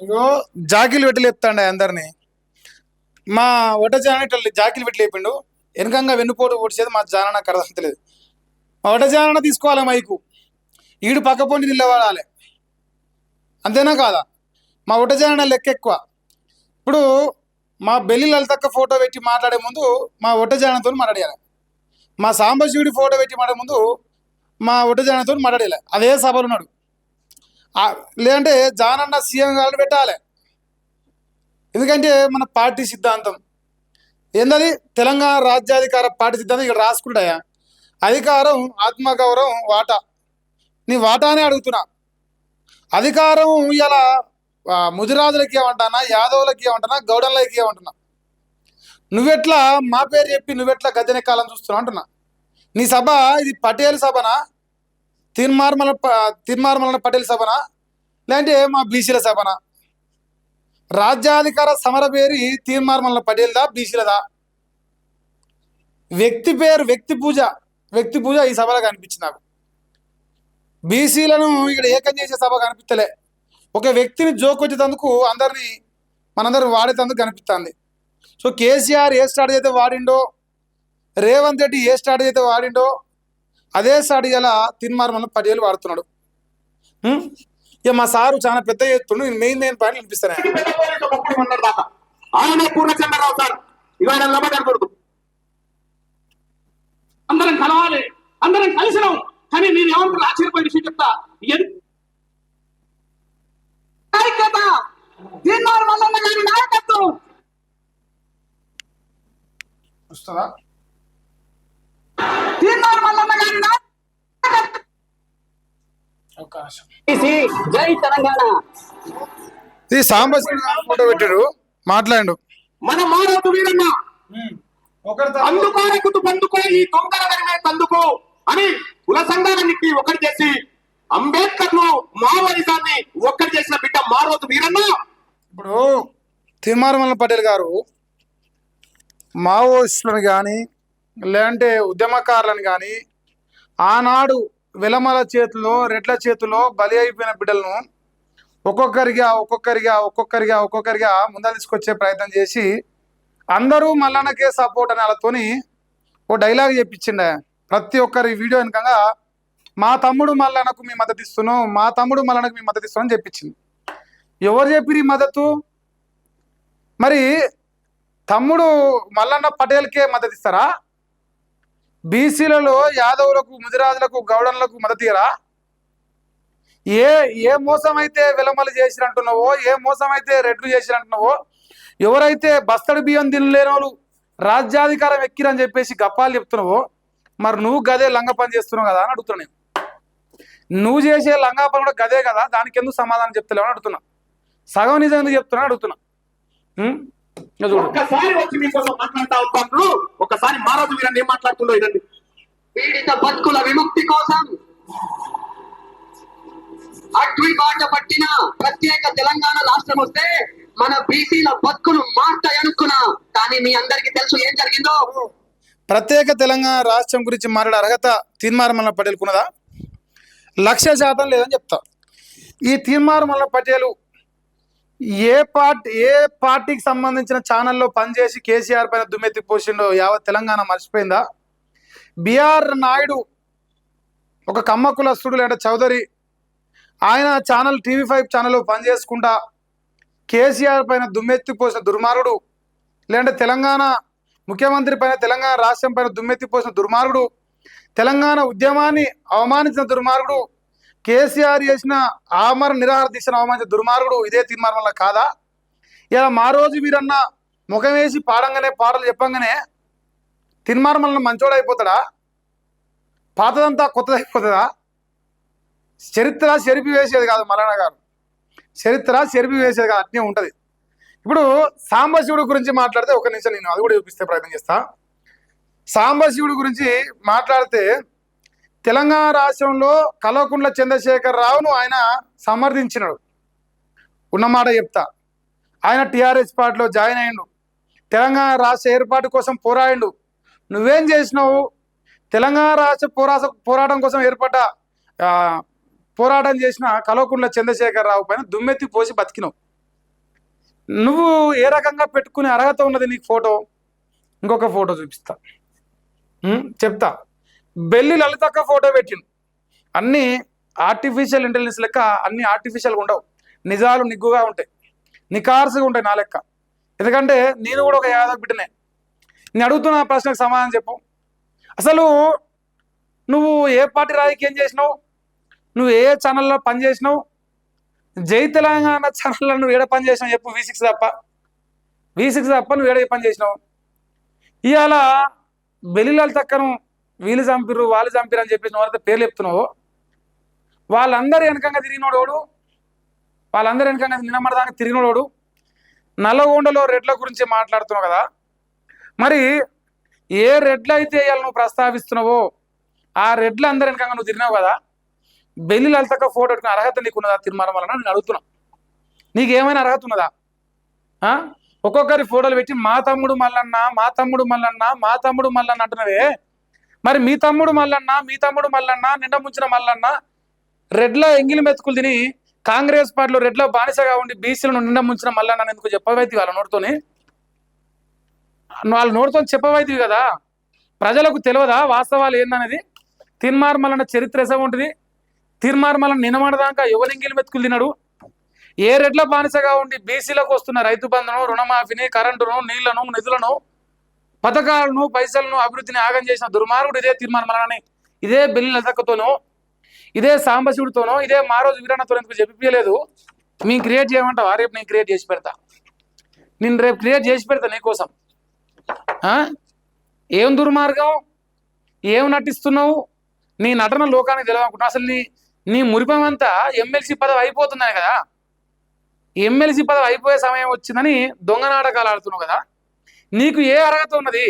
ఇగో జాకీలు పెట్టి లేపుతాండే అందరినీ. మా ఒట జాన ఇట్లా జాకీలు పెట్టి లేపిండు. వెనకంగా వెన్నుపోటు పొడిచేది మా జాన నాకు అర్థమవుతలేదు. మా ఒట జాన తీసుకోవాలి మైకు, ఈడు పక్క పొంటి నిలబడాలి. అంతేనా కాదా? మా ఒట జాన లెక్క ఎక్కువ. ఇప్పుడు మా బెల్లి లలితక్క ఫోటో పెట్టి మాట్లాడే ముందు మా ఒట జానతో మాట్లాడాలి. మా సాంబశివుడి ఫోటో పెట్టి మాట్లాడే ముందు మా ఒట జానతో మాట్లాడాలి. అదే సభలు ఉన్నాడు. లేదంటే జానన్న సీఎం గారు పెట్టాలి. ఎందుకంటే మన పార్టీ సిద్ధాంతం ఏందని, తెలంగాణ రాజ్యాధికార పార్టీ సిద్ధాంతం ఇక్కడ రాసుకుంటాయా? అధికారం, ఆత్మగౌరవం, వాటా. నీ వాటానే అడుగుతున్నా. అధికారం ఇలా ముదిరాజులకి ఏమంటానా, యాదవులకి ఏమంటున్నా, గౌడన్లకి ఏమంటున్నా. నువ్వెట్లా మా పేరు చెప్పి నువ్వెట్లా గద్దెనెక్కాలని చూస్తున్నావు అంటున్నా. నీ సభ ఇది పటేల్ సభనా, తీర్మార్మల పటేల్ సభనా, లేదంటే మా బీసీల సభనా? రాజ్యాధికార సమర పేరు తీర్మార్మల పటేల్దా, బీసీలదా? వ్యక్తి పేరు వ్యక్తి పూజ ఈ సభలో కనిపించింది నాకు. బీసీలను ఇక్కడ ఏకం చేసే సభ కనిపించలే. ఒక వ్యక్తిని జోకొచ్చేందుకు మనందరిని వాడేందుకు కనిపిస్తుంది. సో కేసీఆర్ ఏ స్ట్రాటజీ అయితే వాడిండో, రేవంత్ రెడ్డి ఏ స్ట్రాటజీ అయితే వాడిండో అదే స్ట్రాటజీ అలా తీర్మార్మల పటేల్ వాడుతున్నాడు. ఇక మా సారు చాలా పెద్ద ఎత్తుండు. నేను మెయిన్ పాయింట్లు వినిపిస్తాను. అందరం కలవాలి, అందరం కలిసినాం. కానీ నేను ఏమంటారు ఆశ్చర్యపోయిన విషయం చెప్తా. నాయకత్వం వస్తుందా? జై తెలంగాణ. ఇది సాంబశివుడు ఫోటో పెట్టాడు, మాట్లాడు. మన మారోతు వీరన్న అందుకోరకుతు పందుకో ఈ తొందరగానే తందుకో అని కుల సంఘాలన్నింటినీ ఒకటి చేసి అంబేద్కర్ ను మావోయిజాన్ని ఒక్కటి చేసిన బిడ్డ మారోతు వీరన్న. ఇప్పుడు తీర్మార్మల పటేల్ గారు మావోయిస్టులను కానీ లేదంటే ఉద్యమకారులను కానీ ఆనాడు వెలమల చేతిలో రెడ్ల చేతిలో బలి అయిపోయిన బిడ్డలను ఒక్కొక్కరిగా ముందర తీసుకొచ్చే ప్రయత్నం చేసి అందరూ మల్లన్నకే సపోర్ట్ అని వాళ్ళతోని ఓ డైలాగ్ చెప్పించిండే. ప్రతి ఒక్కరి వీడియో వెనకంగా మా తమ్ముడు మల్లన్నకు మీ మద్దతు ఇస్తున్నాం, మా తమ్ముడు మల్లన్నకు మీ మద్దతు ఇస్తున్నాం అని చెప్పించింది. ఎవరు చెప్పిరు ఈ మద్దతు? మరి తమ్ముడు మల్లన్న పటేల్కే మద్దతు ఇస్తారా? బీసీలలో యాదవులకు, ముదిరాజులకు, గౌడన్లకు మద్దతు ఇయ్యరా? ఏ మోసం అయితే వెలమలు చేసినట్టున్నావో, ఏ మోసం అయితే రెడ్లు చేసినట్టున్నావో, ఎవరైతే బస్తడి బియ్యం తినలేని వాళ్ళు రాజ్యాధికారం ఎక్కిరని చెప్పేసి గప్పాలు చెప్తున్నావో, మరి నువ్వు గదే లంగ పని చేస్తున్నావు కదా అని అడుగుతున్నా. నేను నువ్వు చేసే లంగా పని కూడా గదే కదా, దానికి ఎందుకు సమాధానం చెప్తలేవు అని అడుగుతున్నా. సగం నిజం ఎందుకు చెప్తున్నా అడుగుతున్నా. ఒక్కసారి వచ్చి మీకోసం మాట్లాడుతూ ఉంటాను. ఒకసారి మారోజు వీరన్న ఏం మాట్లాడుతుండో ఇదండి. పీడిత బతుకుల విముక్తి కోసం అడ్వి బాట పట్టిన ప్రత్యేక తెలంగాణ రాష్ట్రం వస్తే మన బీసీల బతుకులు మారుతాయనుకున్నా. కానీ మీ అందరికీ తెలుసు ఏం జరిగిందో. ప్రత్యేక తెలంగాణ రాష్ట్రం గురించి మాట్లాడే అర్హత తీర్మార్మల పటేల్కున్నదా? 100% లేదని చెప్తా. ఈ తీర్మార్మల పటేలు ఏ పార్టీకి సంబంధించిన ఛానల్లో పనిచేసి కేసీఆర్ పైన దుమ్మెత్తి పోసిండో యావత్ తెలంగాణ మర్చిపోయిందా? బిఆర్ నాయుడు ఒక కమ్మ కులస్తుడు లేదంటే చౌదరి, ఆయన ఛానల్ TV5 ఛానల్లో పనిచేసుకుంటా కేసీఆర్ పైన దుమ్మెత్తి పోసిన దుర్మార్గుడు, లేదంటే తెలంగాణ ముఖ్యమంత్రి పైన, తెలంగాణ రాష్ట్రం పైన దుమ్మెత్తి పోసిన దుర్మార్గుడు, తెలంగాణ ఉద్యమాన్ని అవమానించిన దుర్మార్గుడు, కేసీఆర్ చేసిన ఆమరణ నిరాహార దీక్షను అవమానించిన దుర్మార్గుడు ఇదే తీర్మార్మల కాదా? ఇలా మా రోజు వీరన్న ముఖం వేసి పాటలు చెప్పంగానే తీర్మార్మలను మంచోడు అయిపోతాడా? పాతదంతా కొత్తదైపోతుందా? చరిత్ర చెరిపి వేసేది కాదు మల్లన్న గారు, చరిత్ర చెరిపి వేసేది కాదు, అట్నే ఉంటుంది. ఇప్పుడు సాంబశివుడు గురించి మాట్లాడితే ఒక నిమిషం నేను అది కూడా చూపిస్తే ప్రయత్నం చేస్తా. సాంబశివుడి గురించి మాట్లాడితే తెలంగాణ రాష్ట్రంలో కల్వకుంట్ల చంద్రశేఖర్ రావును ఆయన సమర్థించినాడు. ఉన్నమాట చెప్తా. ఆయన టీఆర్ఎస్ పార్టీలో జాయిన్ అయ్యిండు, తెలంగాణ రాష్ట్ర ఏర్పాటు కోసం పోరాడిండు. నువ్వేం చేసినావు? తెలంగాణ రాష్ట్ర పోరాటం కోసం పోరాటం చేసిన కల్వకుంట్ల చంద్రశేఖర్ రావు పైన దుమ్మెత్తి పోసి బతికినావు. నువ్వు ఏ రకంగా పెట్టుకునే అర్హత ఉన్నది నీకు ఫోటో? ఇంకొక ఫోటో చూపిస్తా, చెప్తా. బెల్లి లలితక్క ఫోటో పెట్టిండు. అన్నీ ఆర్టిఫిషియల్ ఇంటెలిజెన్స్ లెక్క అన్ని ఆర్టిఫిషియల్గా ఉండవు, నిజాలు నిగ్గుగా ఉంటాయి, నికార్సుగా ఉంటాయి నా లెక్క. ఎందుకంటే నేను కూడా ఒక యాదవ్ బిడ్డనే. నేను అడుగుతున్న ప్రశ్నకు సమాధానం చెప్పు. అసలు నువ్వు ఏ పార్టీ రాజకీయం చేసినావు? నువ్వు ఏ ఛానల్లో పని చేసినావు? జై తెలంగాణ ఛానల్లో నువ్వు ఏడ పని చేసినావు చెప్పు? V6 తప్ప, V6 తప్ప నువ్వు ఏడ పని చేసినావు? ఇవాళ బెల్లిలాల్ తక్కను వీళ్ళు చంపిర్రు వాళ్ళు చంపిర్రు అని చెప్పేసి నువ్వు పేర్లు చెప్తున్నావు. వాళ్ళందరూ వెనకంగా తిరిగినోడు, వాళ్ళందరూ వెనకంగా నిన్నమడదానికి తిరిగినోడు. నల్లగొండలో రెడ్ల గురించి మాట్లాడుతున్నావు కదా, మరి ఏ రెడ్లు అయితే ఇవాళ నువ్వు ప్రస్తావిస్తున్నావో ఆ రెడ్లు అందరు వెనకంగా నువ్వు తిరిగినావు కదా. బెల్లి లలితక్క ఫోటో పెట్టుకునే అర్హత నీకున్నదా తీర్మానం వలన? నేను అడుగుతున్నా, నీకేమైనా అర్హత ఉన్నదా? ఒక్కొక్కరి ఫోటోలు పెట్టి మా తమ్ముడు మల్లన్న, మా తమ్ముడు మల్లన్న, మా తమ్ముడు మల్లన్న అంటున్నావే. మరి మీ తమ్ముడు మల్లన్న, మీ తమ్ముడు మల్లన్న, నిండ ముంచిన మల్లన్న రెడ్ల ఎంగిలి మెతుకులు తిని కాంగ్రెస్ పార్టీలో రెడ్ల బానిసగా ఉండి బీసీలను నిండ ముంచిన మల్లన్న ఎందుకు చెప్పవైతే వాళ్ళ నోటితోని? వాళ్ళ నోటితో చెప్పవైతివి కదా, ప్రజలకు తెలియదా వాస్తవాలు ఏందనేది? తీర్మార్ మల్లన్న చరిత్ర ఎసగా ఉంటుంది. తీర్మార్ మల్లన్న నినమడదాకా ఎవరింగిలి మెతుకులు తినడు. ఏ రెడ్ల బానిసగా ఉండి బీసీలకు వస్తున్న రైతు బంధును, రుణమాఫీని, కరెంటును, నీళ్లను, నిధులను, పథకాలను, పైసలను, అభివృద్ధిని ఆగం చేసిన దుర్మార్గుడు ఇదే తీర్మానం మల్లన్నని. ఇదే బెల్లి లలితక్కతోనో, ఇదే సాంబశివుడితోనో, ఇదే మారోజు వీరన్నతో ఎందుకు చెప్పలేదు? మేము క్రియేట్ చేయమంటావా? రేపు నేను క్రియేట్ చేసి పెడతా, నేను రేపు క్రియేట్ చేసి పెడతా నీకోసం. ఏం దుర్మార్గం, ఏం నటిస్తున్నావు? నీ నటన లోకానికి తెలియనుకుంటున్నావు. అసలు నీ మురిపం అంతా ఎమ్మెల్సీ పదవి అయిపోతున్నాయి కదా, ఎమ్మెల్సీ పదవి అయిపోయే సమయం వచ్చిందని దొంగ నాటకాలు ఆడుతున్నావు కదా. నీకు ఏ అర్హత ఉన్నది?